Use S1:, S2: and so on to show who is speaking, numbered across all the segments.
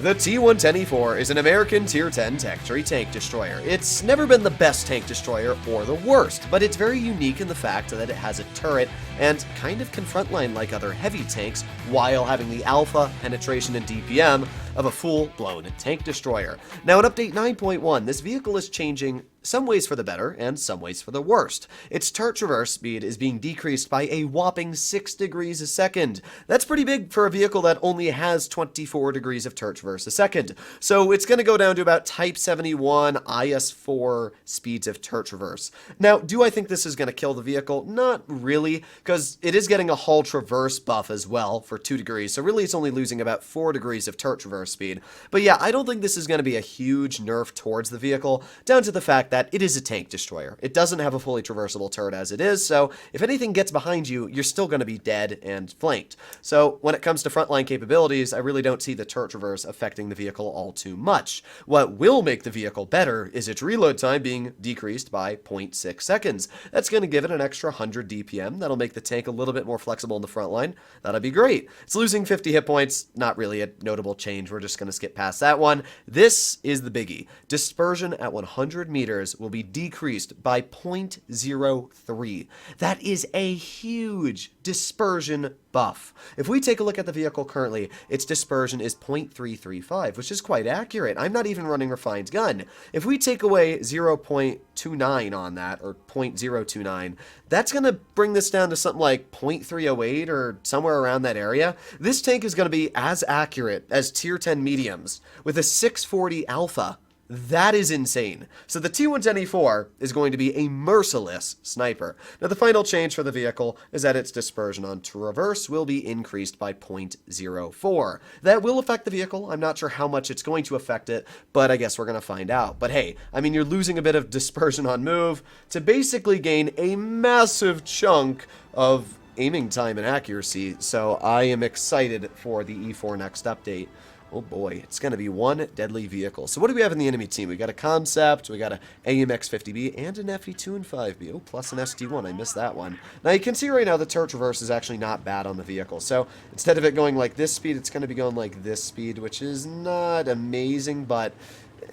S1: The T110E4 is an American Tier 10 tech-tree tank destroyer. It's never been the best tank destroyer or the worst, but it's very unique in the fact that it has a turret and kind of can frontline like other heavy tanks while having the alpha, penetration, and DPM of a full-blown tank destroyer. Now in Update 9.1, this vehicle is changing some ways for the better and some ways for the worst. Its turret traverse speed is being decreased by a whopping 6 degrees a second. That's pretty big for a vehicle that only has 24 degrees of turret traverse a second. So it's going to go down to about Type 71 IS4 speeds of turret traverse. Now, do I think this is going to kill the vehicle? Not really, because it is getting a hull traverse buff as well for 2 degrees. So really it's only losing about 4 degrees of turret traverse speed. But yeah, I don't think this is going to be a huge nerf towards the vehicle, down to the fact that it is a tank destroyer. It doesn't have a fully traversable turret as it is, so if anything gets behind you, you're still going to be dead and flanked. So when it comes to frontline capabilities, I really don't see the turret traverse affecting the vehicle all too much. What will make the vehicle better is its reload time being decreased by 0.6 seconds. That's going to give it an extra 100 DPM. That'll make the tank a little bit more flexible in the front line. That'll be great. It's losing 50 hit points. Not really a notable change. We're just going to skip past that one. This is the biggie. Dispersion at 100 meters will be decreased by 0.03. That is a huge dispersion buff. If we take a look at the vehicle currently, its dispersion is 0.335, which is quite accurate. I'm not even running refined gun. If we take away 0.29 on that, or 0.029, that's going to bring this down to something like 0.308 or somewhere around that area. This tank is going to be as accurate as Tier 10 mediums with a 640 alpha. That is insane. So the T110E4 is going to be a merciless sniper. Now the final change for the vehicle is that its dispersion on traverse will be increased by 0.04. That will affect the vehicle. I'm not sure how much it's going to affect it, but I guess we're going to find out. But hey, I mean, you're losing a bit of dispersion on move to basically gain a massive chunk of aiming time and accuracy. So I am excited for the E4 next update. Oh boy, it's going to be one deadly vehicle. So what do we have in the enemy team? We got a Concept, we got an AMX-50B, and an FE2-5B. Oh, plus an SD1. I missed that one. Now you can see right now the turret traverse is actually not bad on the vehicle. So instead of it going like this speed, it's going to be going like this speed, which is not amazing, but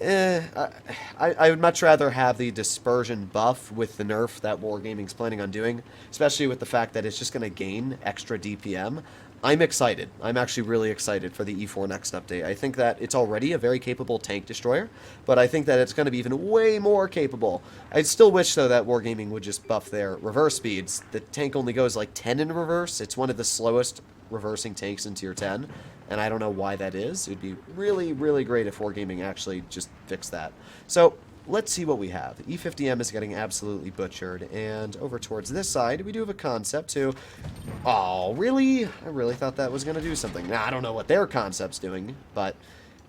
S1: I would much rather have the dispersion buff with the nerf that Wargaming's planning on doing, especially with the fact that it's just going to gain extra DPM. I'm excited. I'm actually really excited for the E4 next update. I think that it's already a very capable tank destroyer, but I think that it's going to be even way more capable. I still wish, though, that Wargaming would just buff their reverse speeds. The tank only goes like 10 in reverse. It's one of the slowest reversing tanks in Tier 10, and I don't know why that is. It would be really, really great if Wargaming actually just fixed that. So let's see what we have. E50M is getting absolutely butchered, and over towards this side, we do have a Concept too. Oh, really? I really thought that was going to do something. Now, I don't know what their Concept's doing, but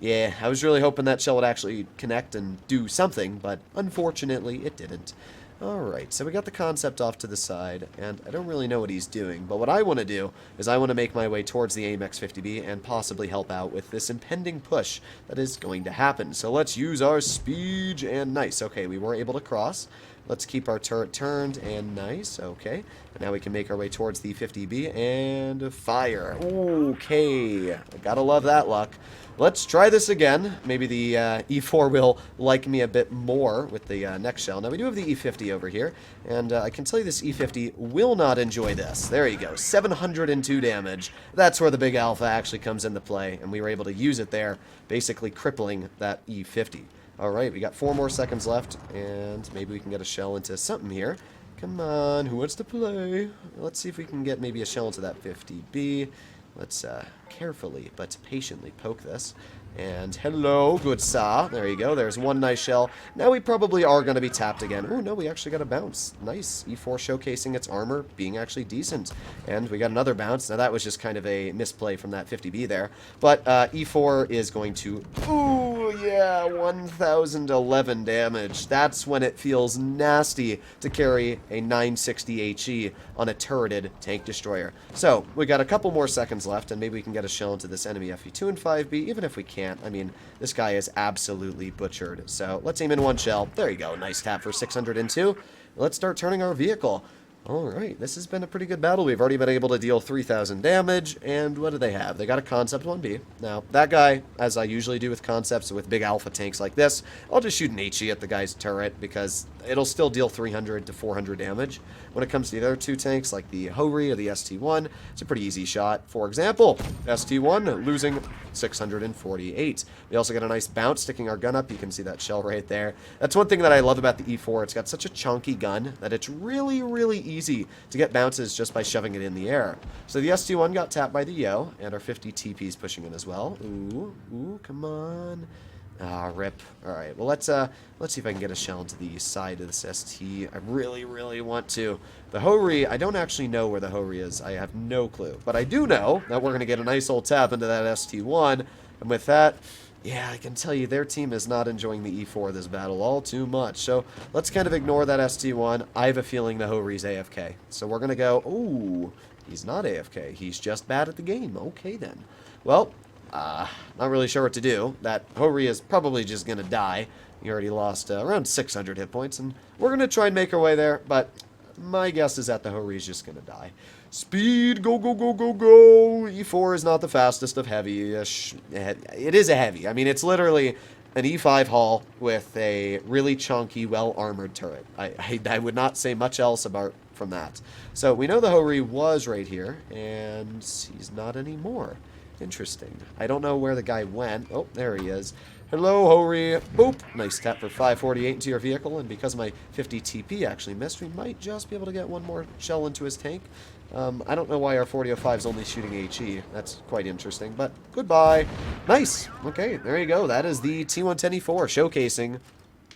S1: yeah, I was really hoping that shell would actually connect and do something, but unfortunately, it didn't. Alright, so we got the Concept off to the side, and I don't really know what he's doing, but what I want to do is I want to make my way towards the AMX-50B and possibly help out with this impending push that is going to happen. So let's use our speed, and nice. Okay, we were able to cross. Let's keep our turret turned, and nice. Okay, and now we can make our way towards the 50B, and fire. Okay, I gotta love that luck. Let's try this again. Maybe the E4 will like me a bit more with the next shell. Now, we do have the E50 over here, and I can tell you this E50 will not enjoy this. There you go, 702 damage. That's where the big alpha actually comes into play, and we were able to use it there, basically crippling that E50. Alright, we got 4 more seconds left, and maybe we can get a shell into something here. Come on, who wants to play? Let's see if we can get maybe a shell into that 50B. Let's carefully but patiently poke this. And hello, good saw. There you go. There's one nice shell. Now we probably are going to be tapped again. Oh, no, we actually got a bounce. Nice. E4 showcasing its armor being actually decent. And we got another bounce. Now that was just kind of a misplay from that 50B there. But E4 is going to... Ooh, yeah, 1,011 damage. That's when it feels nasty to carry a 960 HE on a turreted tank destroyer. So, we got a couple more seconds left, and maybe we can get a shell into this enemy FE2-5B, even if we can't. I mean, this guy is absolutely butchered. So let's aim in one shell. There you go. Nice tap for 602. Let's start turning our vehicle. Alright, this has been a pretty good battle. We've already been able to deal 3,000 damage, and what do they have? They got a Concept 1B. Now, that guy, as I usually do with Concepts, with big alpha tanks like this, I'll just shoot an HE at the guy's turret, because it'll still deal 300 to 400 damage. When it comes to the other two tanks, like the Hori or the ST1, it's a pretty easy shot. For example, ST1 losing 648. We also get a nice bounce sticking our gun up. You can see that shell right there. That's one thing that I love about the E4. It's got such a chunky gun that it's really, really easy to get bounces just by shoving it in the air. So the ST1 got tapped by the Yo, and our 50 TP's pushing in as well. Ooh, come on. Ah, rip. Alright, well, let's see if I can get a shell into the side of this ST. I really, really want to. The Hori, I don't actually know where the Hori is. I have no clue. But I do know that we're going to get a nice old tap into that ST1. And with that, yeah, I can tell you their team is not enjoying the E4 this battle all too much. So let's kind of ignore that ST1. I have a feeling the Hori's AFK. So we're going to go, ooh, he's not AFK. He's just bad at the game. Okay, then. Well, not really sure what to do. That Hori is probably just going to die. He already lost around 600 hit points, and we're going to try and make our way there, but my guess is that the Hori is just going to die. Speed, go, go, go, go, go. E4 is not the fastest of heavy. It is a heavy. I mean, it's literally an E5 hull with a really chunky, well-armored turret. I would not say much else about from that. So we know the Hori was right here, and he's not anymore. Interesting. I don't know where the guy went. Oh, there he is. Hello, Hori. Boop. Nice tap for 548 into your vehicle, and because my 50 TP actually missed, we might just be able to get one more shell into his tank. I don't know why our 4005 is only shooting HE. That's quite interesting, but goodbye. Nice. Okay, there you go. That is the T110E4 showcasing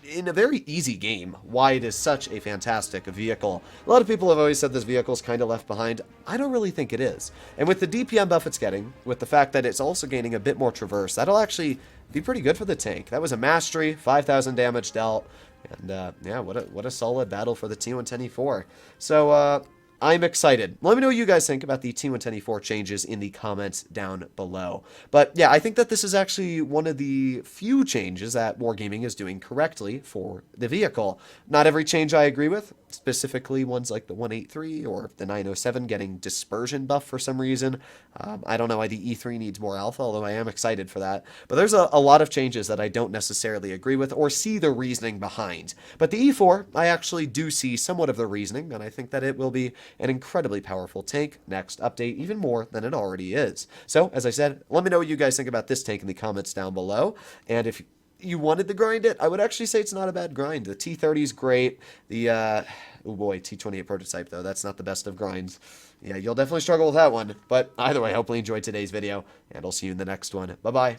S1: in a very easy game why it is such a fantastic vehicle. A lot of people have always said this vehicle is kind of left behind. I don't really think it is. And with the DPM buff it's getting, with the fact that it's also gaining a bit more traverse, that'll actually be pretty good for the tank. That was a mastery, 5,000 damage dealt, and yeah, what a solid battle for the T110E4. So, I'm excited. Let me know what you guys think about the T110E4 changes in the comments down below. But yeah, I think that this is actually one of the few changes that Wargaming is doing correctly for the vehicle. Not every change I agree with, specifically ones like the 183 or the 907 getting dispersion buff for some reason. I don't know why the E3 needs more alpha, although I am excited for that. But there's a lot of changes that I don't necessarily agree with or see the reasoning behind. But the E4, I actually do see somewhat of the reasoning, and I think that it will be an incredibly powerful tank next update, even more than it already is. So, as I said, let me know what you guys think about this tank in the comments down below. And if you wanted to grind it, I would actually say it's not a bad grind. The T30 is great. The, oh boy, T28 prototype, though. That's not the best of grinds. Yeah, you'll definitely struggle with that one. But either way, hopefully you enjoyed today's video, and I'll see you in the next one. Bye-bye.